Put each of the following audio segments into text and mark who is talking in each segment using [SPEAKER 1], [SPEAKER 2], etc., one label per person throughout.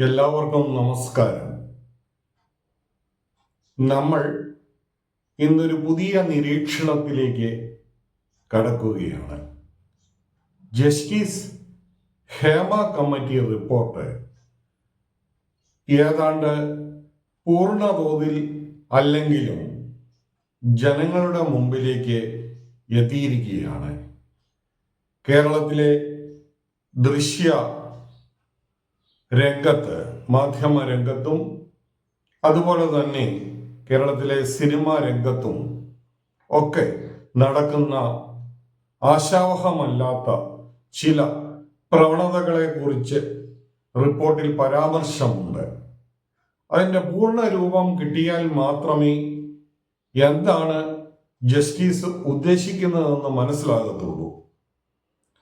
[SPEAKER 1] എല്ലാവർക്കും നമസ്കാരം. നമ്മൾ ഇന്നൊരു പുതിയ നിരീക്ഷണത്തിലേക്ക് കടക്കുകയാണ്. ജസ്റ്റിസ് ഹേമ കമ്മിറ്റി റിപ്പോർട്ട് ഏതാണ്ട് പൂർണ്ണതോതിൽ അല്ലെങ്കിലും ജനങ്ങളുടെ മുമ്പിലേക്ക് എത്തിയിരിക്കുകയാണ്. കേരളത്തിലെ ദൃശ്യ രംഗത്ത്, മാധ്യമ രംഗത്തും അതുപോലെ തന്നെ കേരളത്തിലെ സിനിമാ രംഗത്തും ഒക്കെ നടക്കുന്ന ആശാവഹമല്ലാത്ത ചില പ്രവണതകളെ കുറിച്ച് റിപ്പോർട്ടിൽ പരാമർശമുണ്ട്. അതിൻ്റെ പൂർണ്ണ രൂപം കിട്ടിയാൽ മാത്രമേ എന്താണ് ജസ്റ്റിസ് ഉദ്ദേശിക്കുന്നതെന്ന് മനസ്സിലാകത്തുള്ളൂ.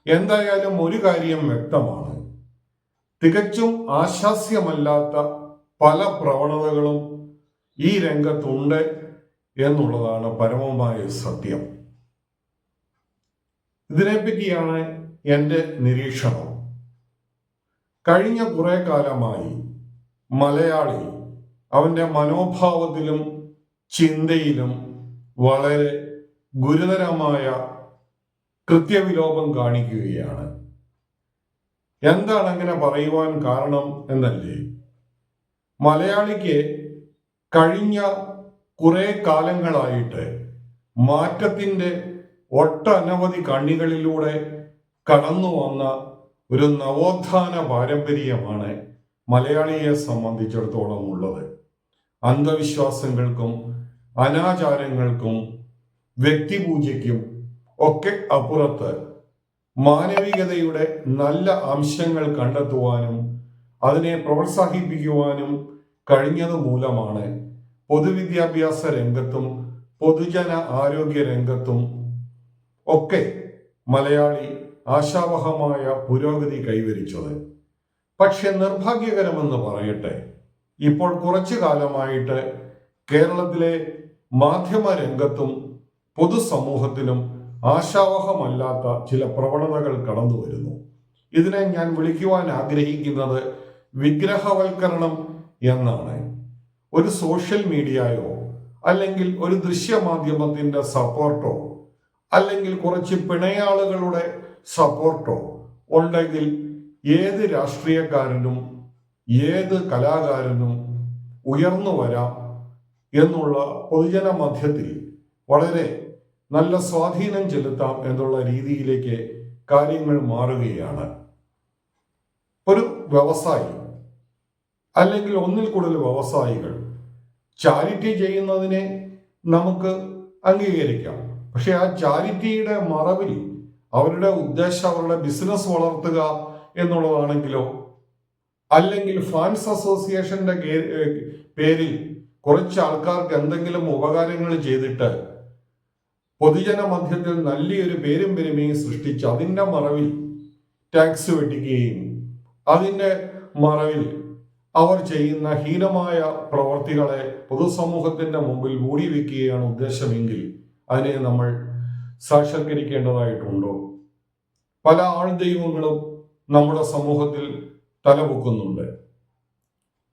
[SPEAKER 1] എന്തായാലും ഒരു കാര്യം വ്യക്തമാണ്, തികച്ചും ആശാസ്യമല്ലാത്ത പല പ്രവണതകളും ഈ രംഗത്തുണ്ട് എന്നുള്ളതാണ് പരമമായ സത്യം. ഇതിനെപ്പറ്റിയാണ് എൻ്റെ നിരീക്ഷണം. കഴിഞ്ഞ കുറെ കാലമായി മലയാളി അവൻ്റെ മനോഭാവത്തിലും ചിന്തയിലും വളരെ ഗുരുതരമായ കൃത്യവിലോപം കാണിക്കുകയാണ്. എന്താണ് അങ്ങനെ പറയുവാൻ കാരണം എന്നല്ലേ, മലയാളിക്ക് കഴിഞ്ഞ കുറെ കാലങ്ങളായിട്ട് മാറ്റത്തിൻ്റെ ഒട്ടനവധി കണ്ണികളിലൂടെ കടന്നു വന്ന ഒരു നവോത്ഥാന പാരമ്പര്യമാണ് മലയാളിയെ സംബന്ധിച്ചിടത്തോളം ഉള്ളത്. അന്ധവിശ്വാസങ്ങൾക്കും അനാചാരങ്ങൾക്കും വ്യക്തിപൂജയ്ക്കും ഒക്കെ അപ്പുറത്ത് മാനവികതയുടെ നല്ല അംശങ്ങൾ കണ്ടെത്തുവാനും അതിനെ പ്രോത്സാഹിപ്പിക്കുവാനും കഴിഞ്ഞത് മൂലമാണ് പൊതുവിദ്യാഭ്യാസ രംഗത്തും പൊതുജന ആരോഗ്യ രംഗത്തും ഒക്കെ മലയാളി ആശാവഹമായ പുരോഗതി കൈവരിച്ചത്. പക്ഷെ നിർഭാഗ്യകരമെന്ന് പറയട്ടെ, ഇപ്പോൾ കുറച്ചു കാലമായിട്ട് കേരളത്തിലെ മാധ്യമ രംഗത്തും പൊതുസമൂഹത്തിലും ആശാവഹമല്ലാത്ത ചില പ്രവണതകൾ കടന്നു വരുന്നു. ഇതിനെ ഞാൻ വിളിക്കുവാൻ ആഗ്രഹിക്കുന്നത് വിഗ്രഹവൽക്കരണം എന്നാണ്. ഒരു സോഷ്യൽ മീഡിയയോ അല്ലെങ്കിൽ ഒരു ദൃശ്യമാധ്യമത്തിന്റെ സപ്പോർട്ടോ അല്ലെങ്കിൽ കുറച്ച് പിണയാളുകളുടെ സപ്പോർട്ടോ ഉണ്ടെങ്കിൽ ഏത് രാഷ്ട്രീയക്കാരനും ഏത് കലാകാരനും ഉയർന്നു വരാം എന്നുള്ള പൊതുജന മധ്യത്തിൽ വളരെ നല്ല സ്വാധീനം ചെലുത്താം എന്നുള്ള രീതിയിലേക്ക് കാര്യങ്ങൾ മാറുകയാണ്. ഒരു വ്യവസായി അല്ലെങ്കിൽ ഒന്നിൽ കൂടുതൽ വ്യവസായികൾ ചാരിറ്റി ചെയ്യുന്നതിനെ നമുക്ക് അംഗീകരിക്കാം. പക്ഷെ ആ ചാരിറ്റിയുടെ മറവിൽ അവരുടെ ഉദ്ദേശം അവരുടെ ബിസിനസ് വളർത്തുക എന്നുള്ളതാണെങ്കിലോ, അല്ലെങ്കിൽ ഫാൻസ് അസോസിയേഷന്റെ പേരിൽ കുറച്ച് ആൾക്കാർക്ക് എന്തെങ്കിലും ഉപകാരങ്ങൾ ചെയ്തിട്ട് പൊതുജന മധ്യത്തിൽ നല്ലൊരു പേരും പെരുമയും സൃഷ്ടിച്ച് അതിൻ്റെ മറവിൽ ടാക്സ് വെട്ടിക്കുകയും അതിൻ്റെ മറവിൽ അവർ ചെയ്യുന്ന ഹീനമായ പ്രവർത്തികളെ പൊതുസമൂഹത്തിന്റെ മുമ്പിൽ മൂടി വയ്ക്കുകയാണ് ഉദ്ദേശമെങ്കിൽ അതിനെ നമ്മൾ സാക്ഷാത്കരിക്കേണ്ടതായിട്ടുണ്ടോ? പല ആൾദൈവങ്ങളും നമ്മുടെ സമൂഹത്തിൽ തലപൊക്കുന്നുണ്ട്.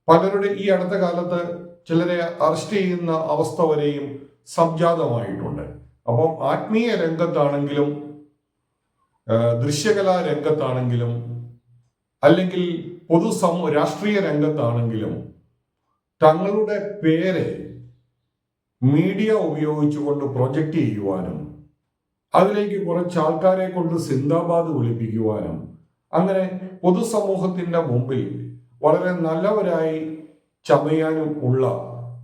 [SPEAKER 1] പലരുടെ ഈ അടുത്ത കാലത്ത് ചിലരെ അറസ്റ്റ് ചെയ്യുന്ന അവസ്ഥ വരെയും സംജാതമായിട്ടുണ്ട്. അപ്പം ആത്മീയ രംഗത്താണെങ്കിലും ദൃശ്യകലാ രംഗത്താണെങ്കിലും അല്ലെങ്കിൽ രാഷ്ട്രീയ രംഗത്താണെങ്കിലും തങ്ങളുടെ പേര് മീഡിയ ഉപയോഗിച്ചുകൊണ്ട് പ്രൊജക്റ്റ് ചെയ്യുവാനും അതിലേക്ക് കുറച്ച് ആൾക്കാരെ കൊണ്ട് സിന്ദാബാദ് വിളിപ്പിക്കുവാനും അങ്ങനെ പൊതുസമൂഹത്തിന്റെ മുമ്പിൽ വളരെ നല്ലവരായി ചമയാനും ഉള്ള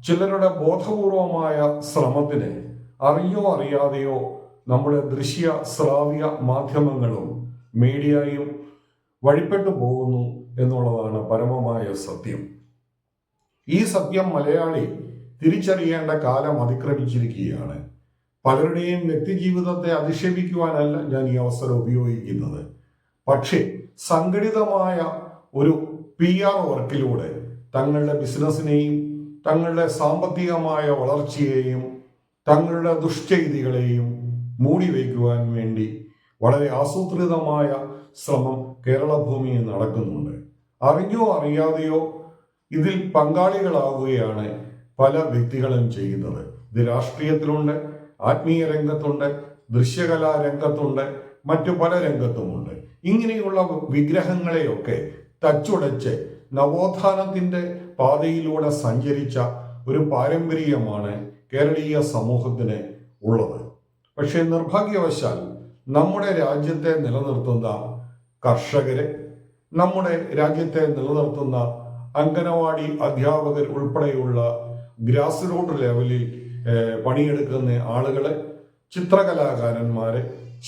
[SPEAKER 1] ചിലരുടെ ബോധപൂർവമായ ശ്രമത്തിന് അറിയോ അറിയാതെയോ നമ്മുടെ ദൃശ്യ ശ്രാവ്യ മാധ്യമങ്ങളും മീഡിയയും വഴിപ്പെട്ടു പോകുന്നു എന്നുള്ളതാണ് പരമമായ സത്യം. ഈ സത്യം മലയാളി തിരിച്ചറിയേണ്ട കാലം അതിക്രമിച്ചിരിക്കുകയാണ്. പലരുടെയും വ്യക്തിജീവിതത്തെ അധിക്ഷേപിക്കുവാനല്ല ഞാൻ ഈ അവസരം ഉപയോഗിക്കുന്നത്. പക്ഷേ സംഘടിതമായ ഒരു PR വർക്കിലൂടെ തങ്ങളുടെ ബിസിനസ്സിനെയും തങ്ങളുടെ സാമ്പത്തികമായ വളർച്ചയെയും തങ്ങളുടെ ദുഷ്ചെയ്തികളെയും മൂടി വയ്ക്കുവാൻ വേണ്ടി വളരെ ആസൂത്രിതമായ ശ്രമം കേരള ഭൂമിയിൽ നടക്കുന്നുണ്ട്. അറിഞ്ഞോ അറിയാതെയോ ഇതിൽ പങ്കാളികളാവുകയാണ് പല വ്യക്തികളും ചെയ്യുന്നത്. ഇത് രാഷ്ട്രീയത്തിലുണ്ട്, ആത്മീയ രംഗത്തുണ്ട്, ദൃശ്യകലാ രംഗത്തുണ്ട്, മറ്റു പല രംഗത്തുമുണ്ട്. ഇങ്ങനെയുള്ള വിഗ്രഹങ്ങളെയൊക്കെ തച്ചുടച്ച് നവോത്ഥാനത്തിന്റെ പാതയിലൂടെ സഞ്ചരിച്ച ഒരു പാരമ്പര്യമാണ് കേരളീയ സമൂഹത്തിന് ഉള്ളത്. പക്ഷേ നിർഭാഗ്യവശാൽ നമ്മുടെ രാജ്യത്തെ നിലനിർത്തുന്ന കർഷകര്, നമ്മുടെ രാജ്യത്തെ നിലനിർത്തുന്ന അംഗനവാടി അധ്യാപകർ ഉൾപ്പെടെയുള്ള ഗ്രാസ് റൂട്ട് ലെവലിൽ പണിയെടുക്കുന്ന ആളുകള്, ചിത്രകലാകാരന്മാര്,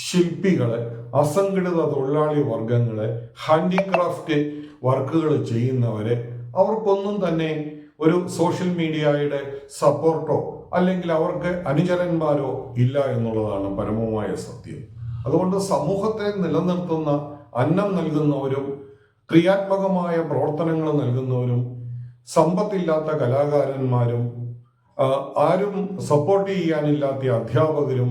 [SPEAKER 1] ശില്പികള്, അസംഘടിത തൊഴിലാളി വർഗങ്ങള്, ഹാൻഡിക്രാഫ്റ്റ് വർക്കുകൾ ചെയ്യുന്നവര്, അവർക്കൊന്നും തന്നെ ഒരു സോഷ്യൽ മീഡിയയുടെ സപ്പോർട്ടോ അല്ലെങ്കിൽ അവർക്ക് അനുചരന്മാരോ ഇല്ല എന്നുള്ളതാണ് പരമമായ സത്യം. അതുകൊണ്ട് സമൂഹത്തെ നിലനിർത്തുന്ന, അന്നം നൽകുന്നവരും ക്രിയാത്മകമായ പ്രവർത്തനങ്ങൾ നൽകുന്നവരും സമ്പത്തില്ലാത്ത കലാകാരന്മാരും ആരും സപ്പോർട്ട് ചെയ്യാനില്ലാത്ത അധ്യാപകരും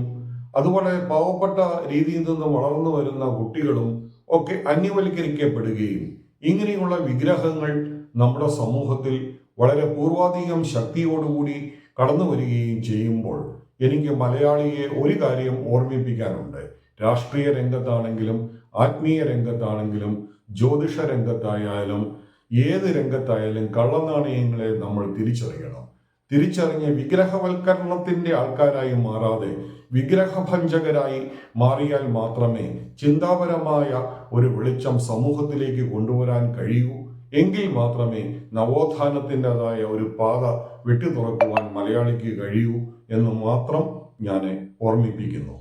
[SPEAKER 1] അതുപോലെ പാവപ്പെട്ട രീതിയിൽ നിന്ന് വളർന്നു വരുന്ന കുട്ടികളും ഒക്കെ അന്യവൽക്കരിക്കപ്പെടുകയും ഇങ്ങനെയുള്ള വിഗ്രഹങ്ങൾ നമ്മുടെ സമൂഹത്തിൽ വളരെ പൂർവാധികം ശക്തിയോടുകൂടി കടന്നു വരികയും ചെയ്യുമ്പോൾ എനിക്ക് മലയാളിയെ ഒരു കാര്യം ഓർമ്മിപ്പിക്കാനുണ്ട്. രാഷ്ട്രീയ രംഗത്താണെങ്കിലും ആത്മീയ രംഗത്താണെങ്കിലും ജ്യോതിഷ രംഗത്തായാലും ഏത് രംഗത്തായാലും കള്ളനാണയങ്ങളെ നമ്മൾ തിരിച്ചറിയണം. തിരിച്ചറിഞ്ഞ് വിഗ്രഹവൽക്കരണത്തിന്റെ ആൾക്കാരായി മാറാതെ വിഗ്രഹഭഞ്ജകരായി മാറിയാൽ മാത്രമേ ചിന്താപരമായ ഒരു വെളിച്ചം സമൂഹത്തിലേക്ക് കൊണ്ടുവരാൻ കഴിയൂ. എങ്കിൽ മാത്രമേ നവോത്ഥാനത്തിൻ്റെതായ ഒരു പാത വെട്ടി തുറക്കുവാൻ മലയാളിക്ക് കഴിയൂ എന്ന് മാത്രം ഞാൻ ഓർമ്മിപ്പിക്കുന്നു.